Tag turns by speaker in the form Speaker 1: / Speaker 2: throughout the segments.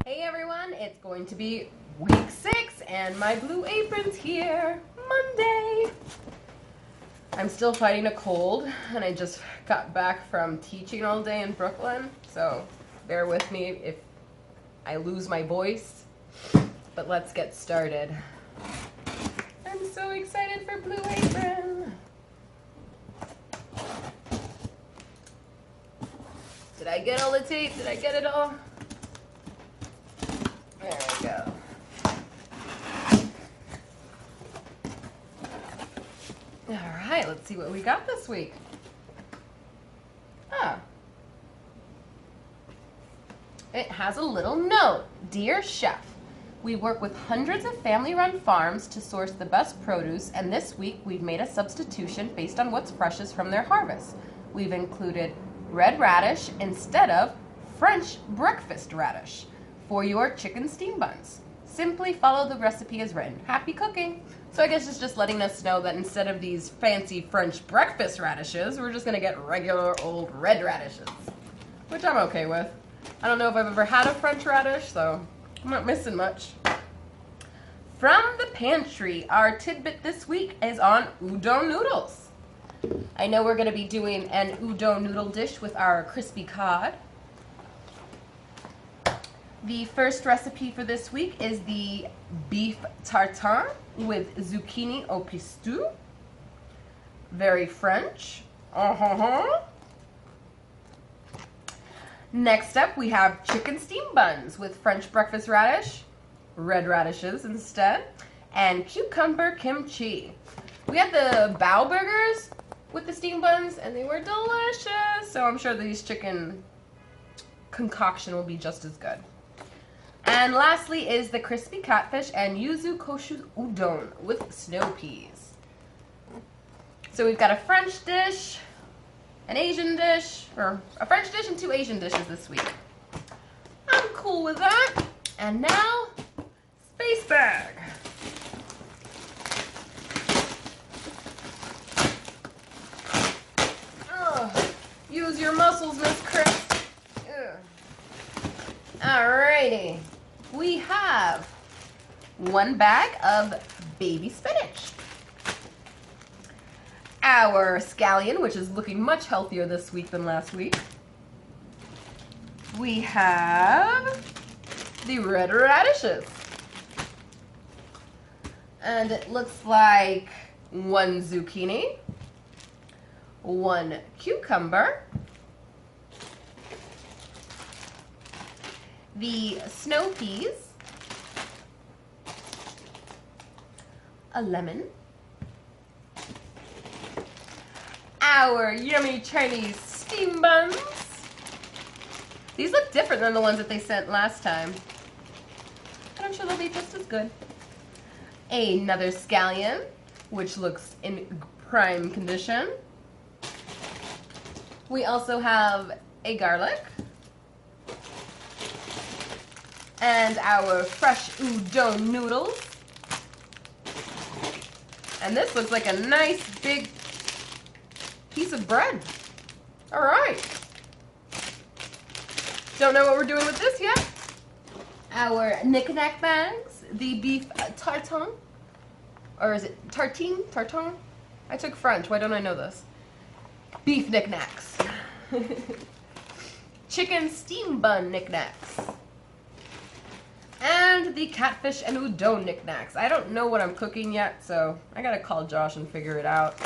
Speaker 1: Hey everyone, it's going to be week 6 and my blue apron's here, Monday. I'm still fighting a cold and I just got back from teaching all day in Brooklyn, so bear with me if I lose my voice, but let's get started. I'm so excited for Blue Apron. Did I get all the tape? Did I get it all? There we go. All right, let's see what we got this week. It has a little note. Dear Chef, we work with hundreds of family-run farms to source the best produce, and this week we've made a substitution based on what's freshest from their harvest. We've included red radish instead of French breakfast radish for your chicken steam buns. Simply follow the recipe as written. Happy cooking! So I guess it's just letting us know that instead of these fancy French breakfast radishes, we're just gonna get regular old red radishes, which I'm okay with. I don't know if I've ever had a French radish, so I'm not missing much. From the pantry, our tidbit this week is on udon noodles. I know we're gonna be doing an udon noodle dish with our crispy cod. The first recipe for this week is the beef tartare with zucchini au pistou. Very French. Next up, we have chicken steam buns with French breakfast radish, red radishes instead, and cucumber kimchi. We had the bao burgers with the steam buns, and they were delicious. So I'm sure these chicken concoction will be just as good. And lastly is the crispy catfish and yuzu koshu udon with snow peas. So we've got a French dish, an Asian dish, or a French dish and 2 Asian dishes this week. I'm cool with that. And now, space bag. Oh, use your muscles, Miss Kris. Alrighty. We have 1 bag of baby spinach, our scallion, which is looking much healthier this week than last week. We have the red radishes, and it looks like 1 zucchini, 1 cucumber, the snow peas, a lemon, our yummy Chinese steam buns. These look different than the ones that they sent last time, but I'm sure they'll be just as good. Another scallion, which looks in prime condition. We also have a garlic, and our fresh udon noodles. And this looks like a nice big piece of bread. All right. Don't know what we're doing with this yet. Our knick-knack bags, the beef tartine, or is it tartine? Tartine? I took French, why don't I know this? Beef knick-knacks. Chicken steam bun knick-knacks. And the catfish and udon knickknacks. I don't know what I'm cooking yet, so I gotta call Josh and figure it out.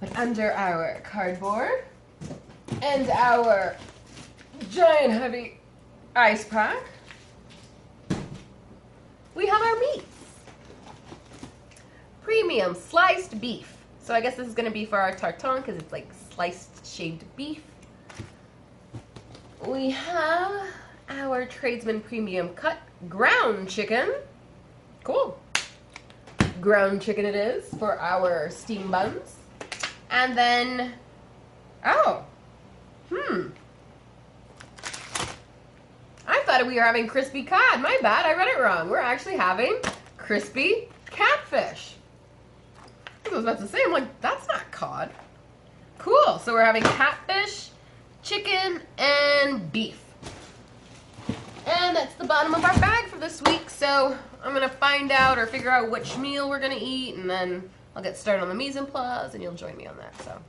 Speaker 1: But under our cardboard and our giant heavy ice pack, we have our meats. Premium sliced beef. So I guess this is gonna be for our tartine because it's like sliced shaved beef. We have our Tradesman Premium Cut ground chicken. Cool. Ground chicken it is for our steam buns. And then, I thought we were having crispy cod. My bad, I read it wrong. We're actually having crispy catfish. I was about to say, I'm like, that's not cod. Cool, so we're having catfish, chicken, and beef. the bottom of our bag for this week, so I'm gonna find out or figure out which meal we're gonna eat, and then I'll get started on the mise en place, and you'll join me on that. So,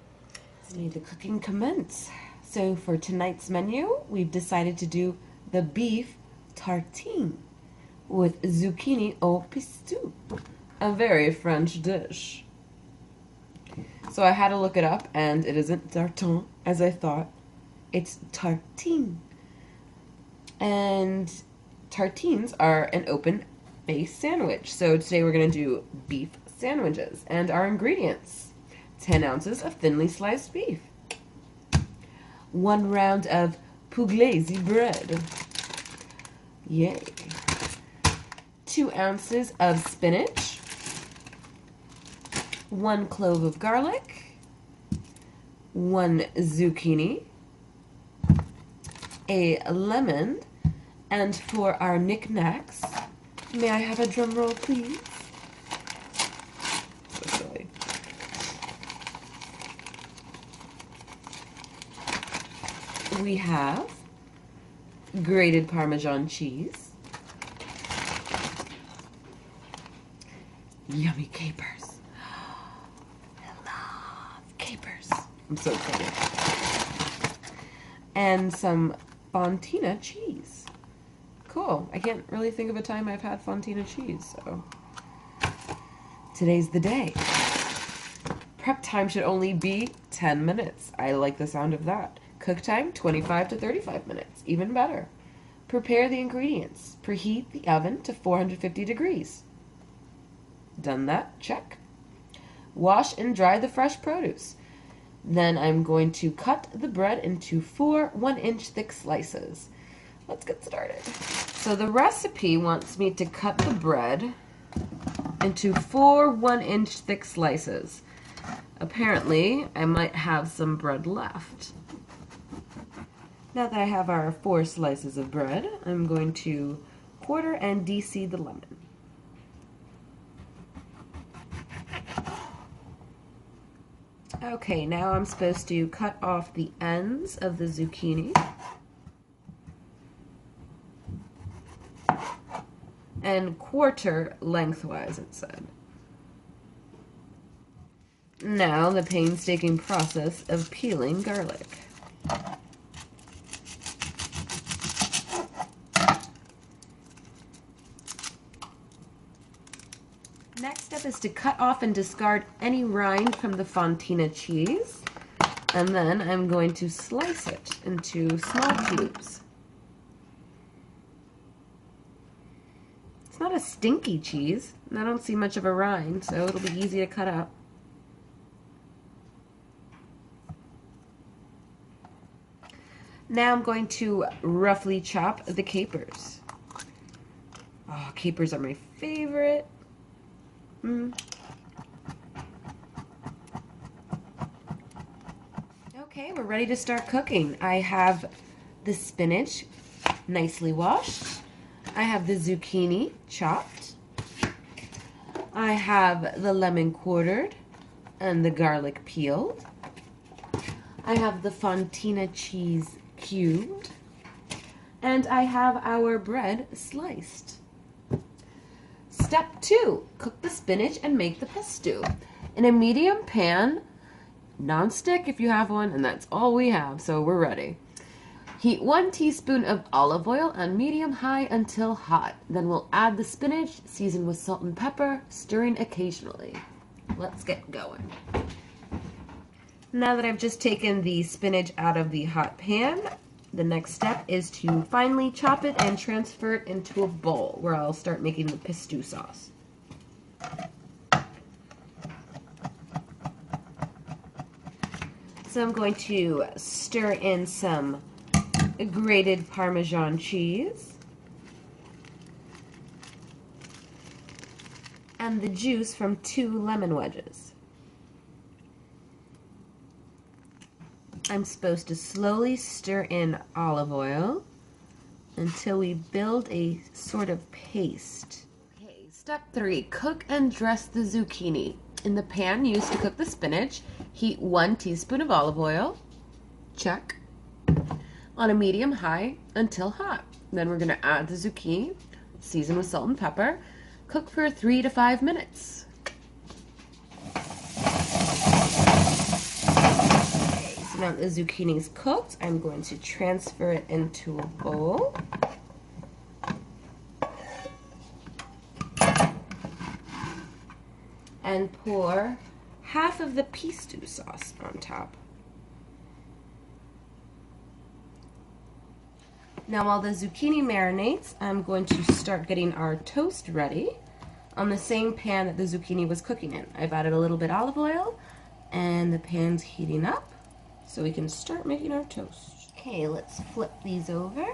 Speaker 2: may the cooking commence. So for tonight's menu, we've decided to do the beef tartine with zucchini au pistou, a very French dish. So I had to look it up, and it isn't tartine as I thought. It's tartine. And tartines are an open face sandwich. So today we're going to do beef sandwiches. And our ingredients: 10 ounces of thinly sliced beef, 1 round of pugliese bread, yay, 2 ounces of spinach, 1 clove of garlic, 1 zucchini, a lemon, and for our knickknacks, may I have a drum roll, please? So silly. We have grated Parmesan cheese, yummy capers. I love capers. I'm so excited. And some Fontina cheese. Cool. I can't really think of a time I've had Fontina cheese, so today's the day. Prep time should only be 10 minutes. I like the sound of that. Cook time, 25 to 35 minutes. Even better. Prepare the ingredients. Preheat the oven to 450 degrees. Done that? Check. Wash and dry the fresh produce. Then I'm going to cut the bread into 4 1-inch thick slices. Let's get started. So the recipe wants me to cut the bread into 4 1-inch thick slices. Apparently, I might have some bread left. Now that I have our 4 slices of bread, I'm going to quarter and de-seed the lemon. Okay, now I'm supposed to cut off the ends of the zucchini and quarter lengthwise, it said. Now the painstaking process of peeling garlic. Next step is to cut off and discard any rind from the Fontina cheese, and then I'm going to slice it into small cubes. It's not a stinky cheese, and I don't see much of a rind, so it'll be easy to cut up. Now I'm going to roughly chop the capers. Oh, capers are my favorite. Okay, we're ready to start cooking. I have the spinach nicely washed. I have the zucchini chopped. I have the lemon quartered and the garlic peeled. I have the Fontina cheese cubed. And I have our bread sliced. Step 2, cook the spinach and make the pistou. In a medium pan, non-stick if you have one, and that's all we have, so we're ready. Heat 1 teaspoon of olive oil on medium-high until hot. Then we'll add the spinach, season with salt and pepper, stirring occasionally. Let's get going. Now that I've just taken the spinach out of the hot pan, the next step is to finely chop it and transfer it into a bowl where I'll start making the pistou sauce. So I'm going to stir in some grated Parmesan cheese and the juice from 2 lemon wedges. I'm supposed to slowly stir in olive oil until we build a sort of paste. Okay, step 3, cook and dress the zucchini. In the pan used to cook the spinach, heat 1 teaspoon of olive oil, check, on a medium-high until hot. Then we're gonna add the zucchini, season with salt and pepper, cook for 3 to 5 minutes. Okay, so now the zucchini's cooked, I'm going to transfer it into a bowl. And pour half of the Pistou sauce on top. Now while the zucchini marinates, I'm going to start getting our toast ready on the same pan that the zucchini was cooking in. I've added a little bit olive oil and the pan's heating up so we can start making our toast. Okay, let's flip these over.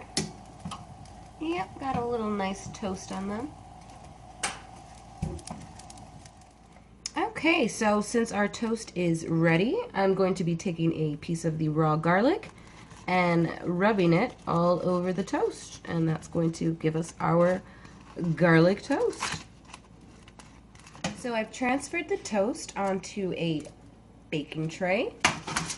Speaker 2: Yep, got a little nice toast on them. Okay, so since our toast is ready, I'm going to be taking a piece of the raw garlic and rubbing it all over the toast, and that's going to give us our garlic toast. So I've transferred the toast onto a baking tray.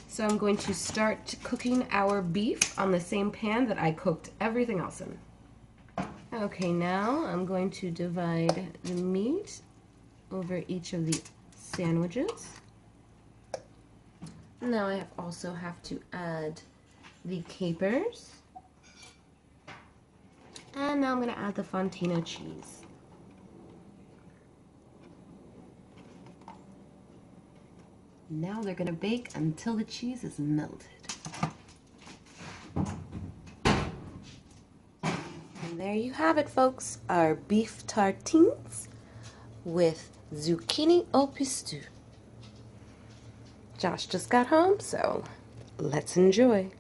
Speaker 2: So I'm going to start cooking our beef on the same pan that I cooked everything else in. Okay, now I'm going to divide the meat over each of the sandwiches. Now I also have to add the capers. And now I'm going to add the fontina cheese. Now they're going to bake until the cheese is melted. And there you have it, folks. Our beef tartines with zucchini au pistou. Josh just got home, so let's enjoy.